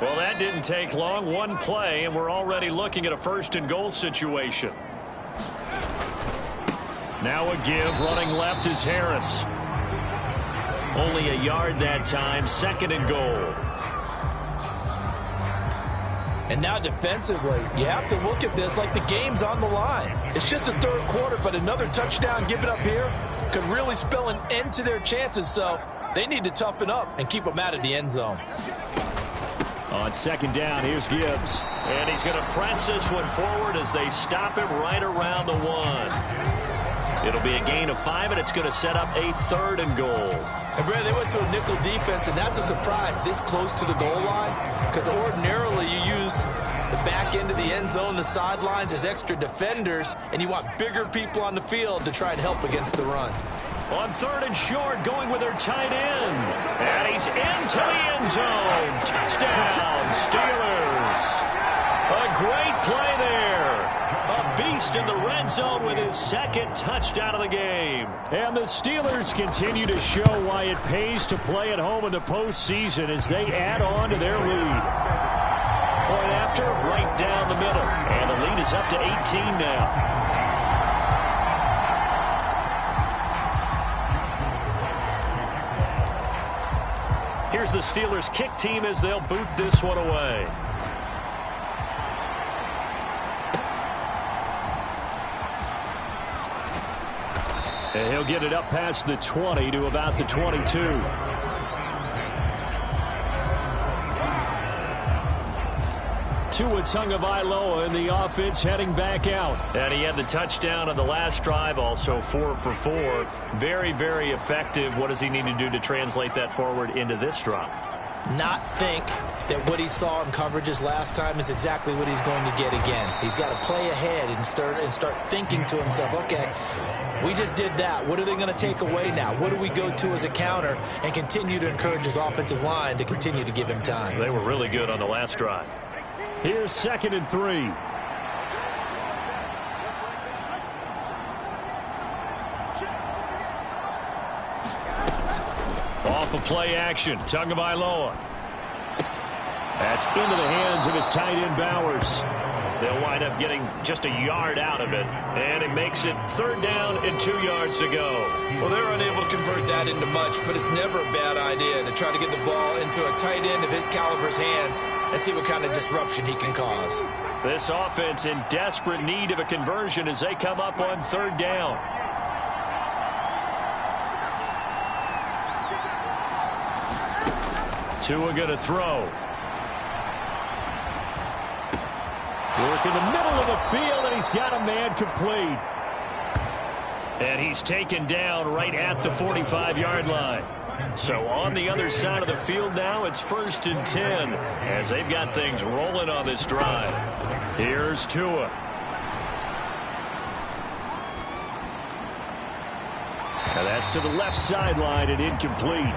Well, that didn't take long. One play, and we're already looking at a first-and-goal situation. Now a give. Running left is Harris. Only a yard that time. Second and goal. And now defensively, you have to look at this like the game's on the line. It's just the third quarter, but another touchdown given up here could really spell an end to their chances. So they need to toughen up and keep them out of the end zone. On second down, here's Gibbs. And he's going to press this one forward as they stop him right around the 1. It'll be a gain of 5, and it's going to set up a third and goal. And Brad, they went to a nickel defense, and that's a surprise this close to the goal line, because ordinarily you use the back end of the end zone, the sidelines as extra defenders, and you want bigger people on the field to try and help against the run. On third and short, going with their tight end. And he's into the end zone. Touchdown, Steelers. A great play there. A beast in the red zone with his second touchdown of the game. And the Steelers continue to show why it pays to play at home in the postseason as they add on to their lead. Point after, right down the middle. And the lead is up to 18 now. Here's the Steelers kick team as they'll boot this one away. And he'll get it up past the 20 to about the 22. Tua Tagovailoa in the offense heading back out. And he had the touchdown on the last drive, also 4 for 4. Very, very effective. What does he need to do to translate that forward into this drive? Not think that what he saw in coverages last time is exactly what he's going to get again. He's got to play ahead and start thinking to himself, okay, we just did that. What are they going to take away now? What do we go to as a counter? And continue to encourage his offensive line to continue to give him time. They were really good on the last drive. Here's 2nd and 3. Off of play action, Tagovailoa. That's into the hands of his tight end Bowers. They'll wind up getting just a yard out of it, and it makes it 3rd down and 2 yards to go. Well, they're unable to convert that into much, but it's never a bad idea to try to get the ball into a tight end of his caliber's hands and see what kind of disruption he can cause. This offense in desperate need of a conversion as they come up on 3rd down. Tua going to throw. Work in the middle of the field, and he's got a man complete. And he's taken down right at the 45-yard line. So on the other side of the field now, it's 1st and 10 as they've got things rolling on this drive. Here's Tua. And that's to the left sideline and incomplete.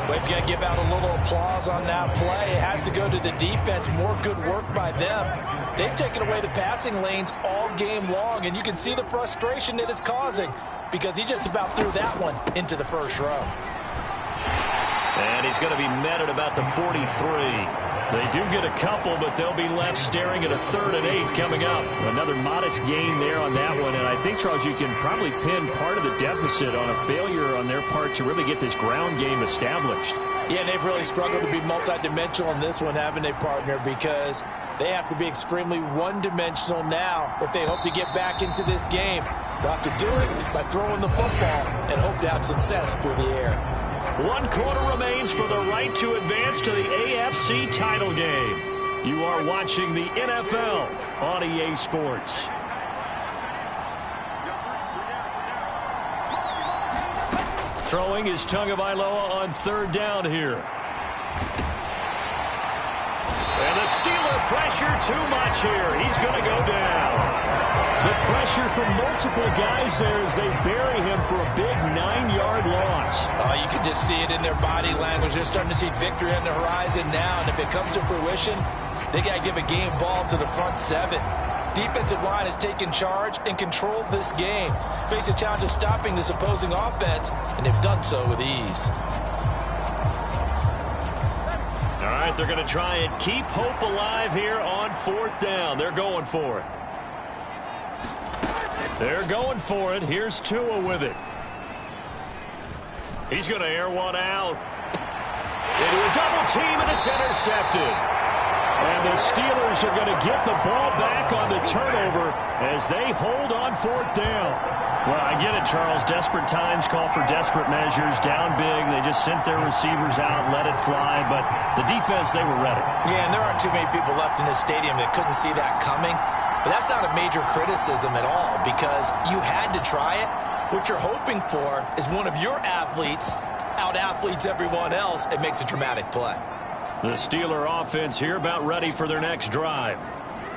We've got to give out a little applause on that play. It has to go to the defense. More good work by them. They've taken away the passing lanes all game long, and you can see the frustration that it's causing because he just about threw that one into the first row. And he's going to be met at about the 43. They do get a couple, but they'll be left staring at a 3rd and 8 coming up. Another modest gain there on that one. And I think, Charles, you can probably pin part of the deficit on a failure on their part to really get this ground game established. Yeah, and they've really struggled to be multidimensional in this one, haven't they, partner? Because they have to be extremely one-dimensional now if they hope to get back into this game. They'll have to do it by throwing the football and hope to have success through the air. 1 quarter remains for the right to advance to the AFC title game. You are watching the NFL on EA Sports. Throwing is Tagovailoa on 3rd down here. And the Steeler pressure too much here. He's going to go down. The pressure from multiple guys there as they bury him for a big 9-yard loss. Oh, you can just see it in their body language. They're starting to see victory on the horizon now, and if it comes to fruition, they got to give a game ball to the front 7. Defensive line has taken charge and controlled this game. Face a challenge of stopping this opposing offense, and they've done so with ease. All right, they're going to try and keep hope alive here on 4th down. They're going for it. They're going for it. Here's Tua with it. He's going to air one out. Into a double team, and it's intercepted. And the Steelers are going to get the ball back on the turnover as they hold on 4th down. Well, I get it, Charles. Desperate times call for desperate measures. Down big, they just sent their receivers out, let it fly. But the defense, they were ready. Yeah, and there aren't too many people left in this stadium that couldn't see that coming. But that's not a major criticism at all because you had to try it. What you're hoping for is one of your athletes out-athletes everyone else. It makes a dramatic play. The Steeler offense here about ready for their next drive.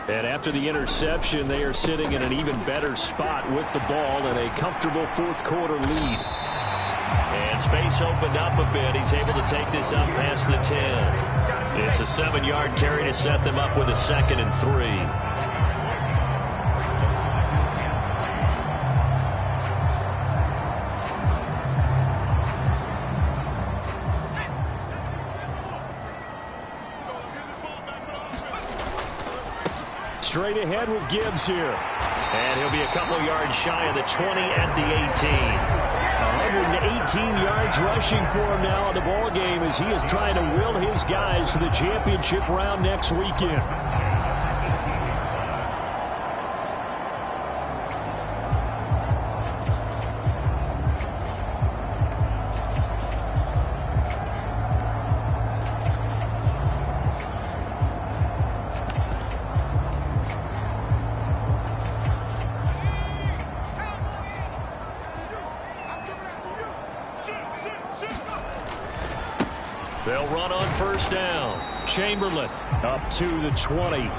And after the interception, they are sitting in an even better spot with the ball and a comfortable 4th quarter lead. And space opened up a bit. He's able to take this up past the 10. It's a 7-yard carry to set them up with a 2nd and 3. Straight ahead with Gibbs here. And he'll be a couple yards shy of the 20 at the 18. 118 yards rushing for him now in the ball game as he is trying to will his guys for the championship round next weekend. They'll run on 1st down. Chamberlain up to the 20.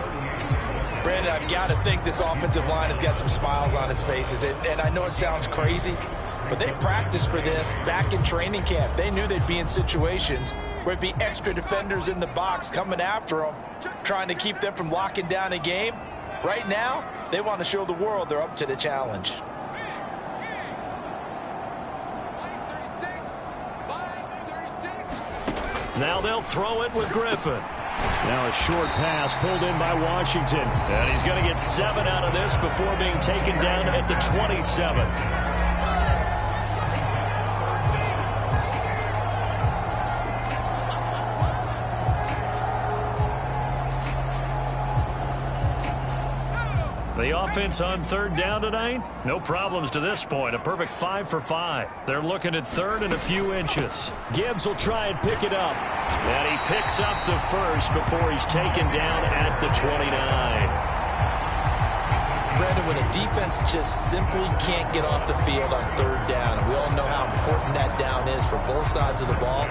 Brandon, I've got to think this offensive line has got some smiles on its faces. And I know it sounds crazy, but they practiced for this back in training camp. They knew they'd be in situations where it'd be extra defenders in the box coming after them, trying to keep them from locking down a game. Right now, they want to show the world they're up to the challenge. Now they'll throw it with Griffin. Now a short pass pulled in by Washington. And he's going to get 7 out of this before being taken down at the 27. The offense on 3rd down tonight, no problems to this point. A perfect 5 for 5. They're looking at 3rd and a few inches. Gibbs will try and pick it up. And he picks up the first before he's taken down at the 29. Brandon, when a defense just simply can't get off the field on 3rd down, and we all know how important that down is for both sides of the ball,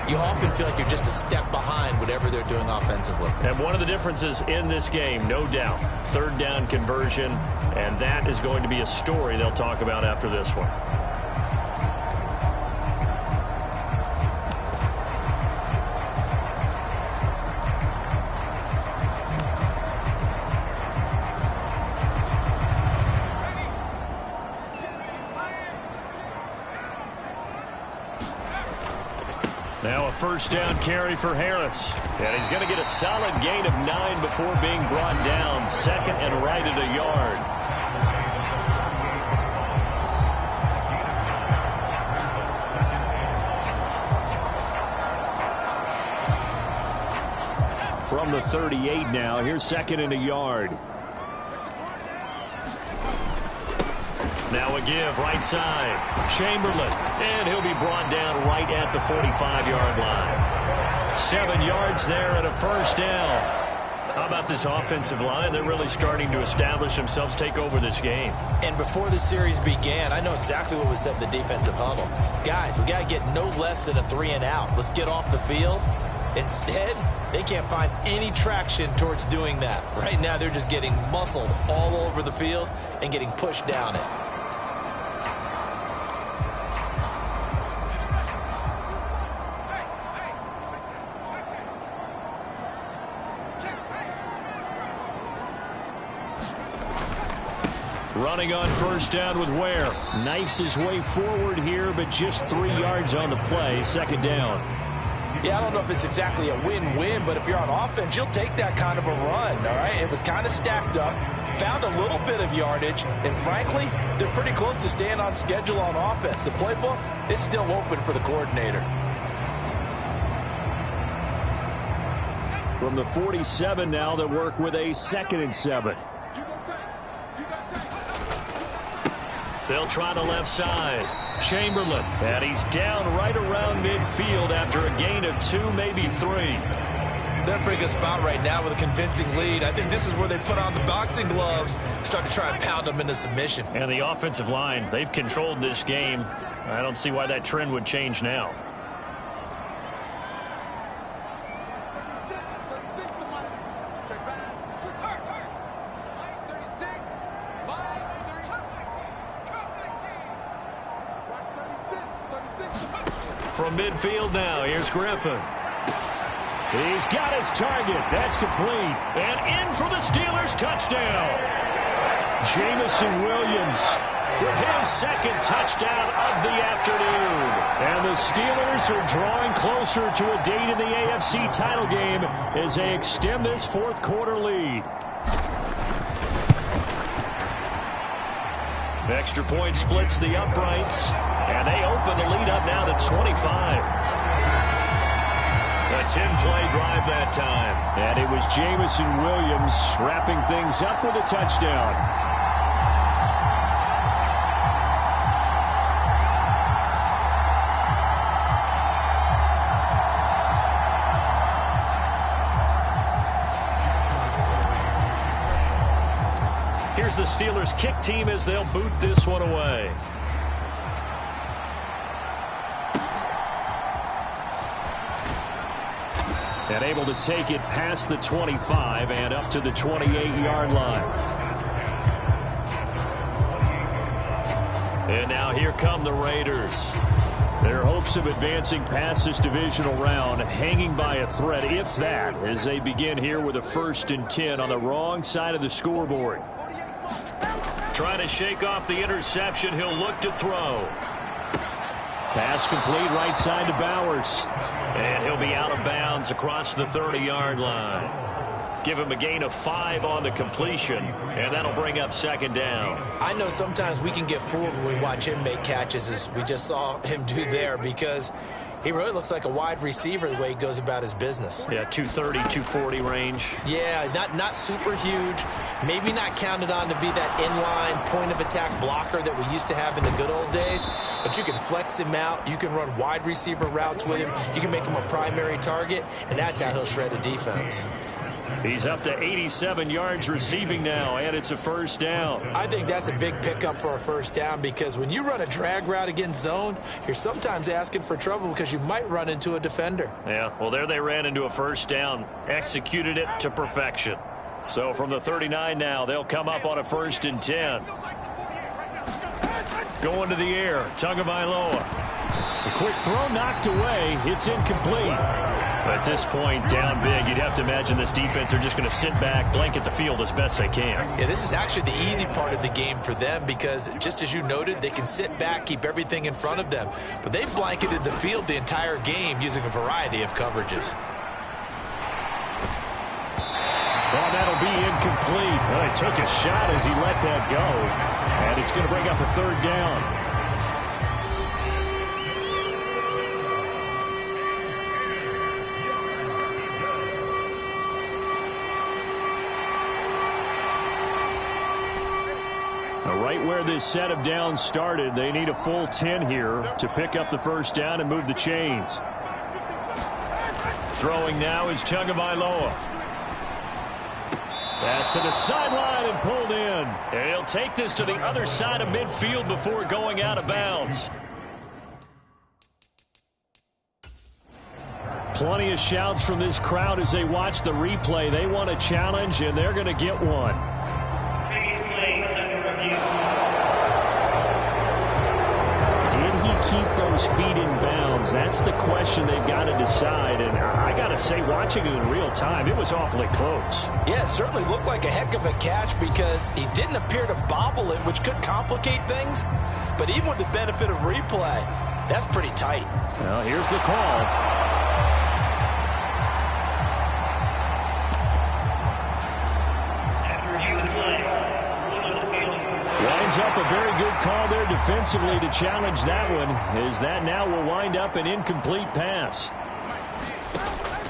you often feel like you're just a step behind whatever they're doing offensively. And one of the differences in this game, no doubt, 3rd down conversion, and that is going to be a story they'll talk about after this one. Now a 1st down carry for Harris. And he's going to get a solid gain of 9 before being brought down. 2nd and right at a yard. From the 38 now, here's 2nd and a yard. Now a give, right side. Chamberlain. And he'll be brought down right at the 45-yard line. 7 yards there and a 1st down. How about this offensive line? They're really starting to establish themselves, take over this game. And before the series began, I know exactly what was said in the defensive huddle. Guys, we got to get no less than a 3 and out. Let's get off the field. Instead, they can't find any traction towards doing that. Right now, they're just getting muscled all over the field and getting pushed down it. Running on 1st down with Ware. Knifes his way forward here, but just 3 yards on the play. 2nd down. Yeah, I don't know if it's exactly a win-win, but if you're on offense, you'll take that kind of a run, all right? It was kind of stacked up, found a little bit of yardage, and frankly, they're pretty close to staying on schedule on offense. The playbook is still open for the coordinator. From the 47 now, they'll work with a 2nd and 7. They'll try the left side. Chamberlain. And he's down right around midfield after a gain of 2, maybe 3. They're in a pretty good spot right now with a convincing lead. I think this is where they put on the boxing gloves, start to try and pound them into submission. And the offensive line, they've controlled this game. I don't see why that trend would change now. From midfield now, here's Griffin. He's got his target. That's complete. And in for the Steelers touchdown. Jamison Williams with his 2nd touchdown of the afternoon. And the Steelers are drawing closer to a date in the AFC title game as they extend this 4th quarter lead. Extra point splits the uprights, and they open the lead up now to 25. A 10-play drive that time. And it was Jamison Williams wrapping things up with a touchdown. Here's the Steelers kick team as they'll boot this one away. And able to take it past the 25 and up to the 28-yard line. And now here come the Raiders. Their hopes of advancing past this divisional round hanging by a thread, if that, as they begin here with a 1st and 10 on the wrong side of the scoreboard. Trying to shake off the interception. He'll look to throw. Pass complete right side to Bowers. And he'll be out of bounds across the 30-yard line. Give him a gain of 5 on the completion, and that'll bring up 2nd down. I know sometimes we can get fooled when we watch him make catches, as we just saw him do there, because he really looks like a wide receiver the way he goes about his business. Yeah, 230, 240 range. Yeah, not super huge. Maybe not counted on to be that inline point-of-attack blocker that we used to have in the good old days. But you can flex him out. You can run wide receiver routes with him. You can make him a primary target, and that's how he'll shred a defense. He's up to 87 yards receiving now, and it's a 1st down. I think that's a big pickup for a 1st down, because when you run a drag route against zone, you're sometimes asking for trouble because you might run into a defender. Yeah, well, there they ran into a 1st down, executed it to perfection. So from the 39 now, they'll come up on a 1st and 10. Going to the air, Tagovailoa. A quick throw knocked away. It's incomplete. At this point, down big, you'd have to imagine this defense are just going to sit back, blanket the field as best they can. Yeah, this is actually the easy part of the game for them, because just as you noted, they can sit back, keep everything in front of them. But they've blanketed the field the entire game using a variety of coverages. Well, that'll be incomplete. Well, he took a shot as he let that go. And it's going to bring up a 3rd down. Right where this set of downs started, they need a full 10 here to pick up the 1st down and move the chains. Throwing now is Tagovailoa. Pass to the sideline and pulled in. And he'll take this to the other side of midfield before going out of bounds. Plenty of shouts from this crowd as they watch the replay. They want a challenge, and they're going to get one. Keep those feet in bounds? That's the question they've got to decide. And I got to say, watching it in real time, it was awfully close. Yeah, it certainly looked like a heck of a catch, because he didn't appear to bobble it, which could complicate things. But even with the benefit of replay, that's pretty tight. Well, here's the call. very good call there defensively to challenge that one, as that now will wind up an incomplete pass.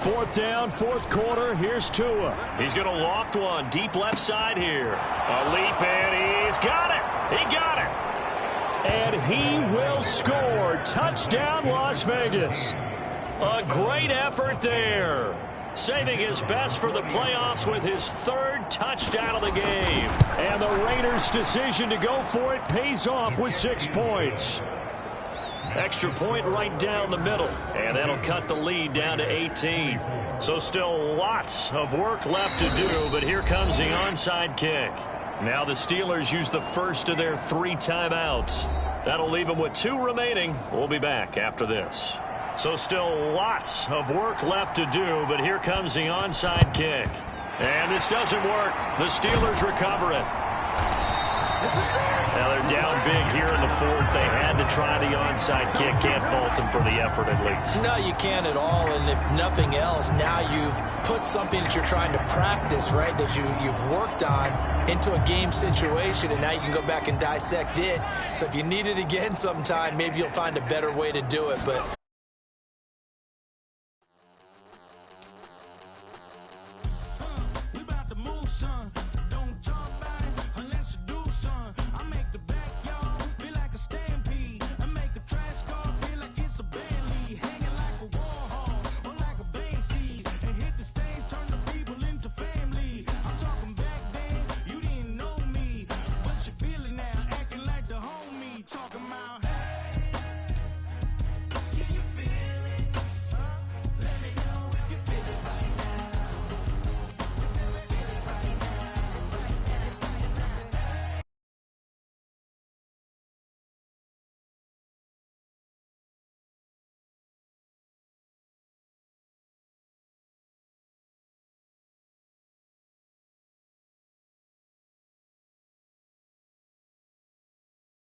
Fourth down, fourth quarter. Here's Tua. He's going to loft one deep left side here. A leap, and he's got it. He got it. And he will score. Touchdown, Las Vegas. A great effort there. Saving his best for the playoffs with his third touchdown of the game. And the Raiders' decision to go for it pays off with 6 points. Extra point right down the middle. And that'll cut the lead down to 18. So still lots of work left to do, but here comes the onside kick. Now the Steelers use the first of their 3 timeouts. That'll leave them with 2 remaining. We'll be back after this. So still lots of work left to do, but here comes the onside kick. And this doesn't work. The Steelers recover it. Now they're down big here in the fourth. They had to try the onside kick. Can't fault them for the effort at least. No, you can't at all. And if nothing else, now you've put something that you're trying to practice, right, that you've worked on into a game situation, and now you can go back and dissect it. So if you need it again sometime, maybe you'll find a better way to do it. But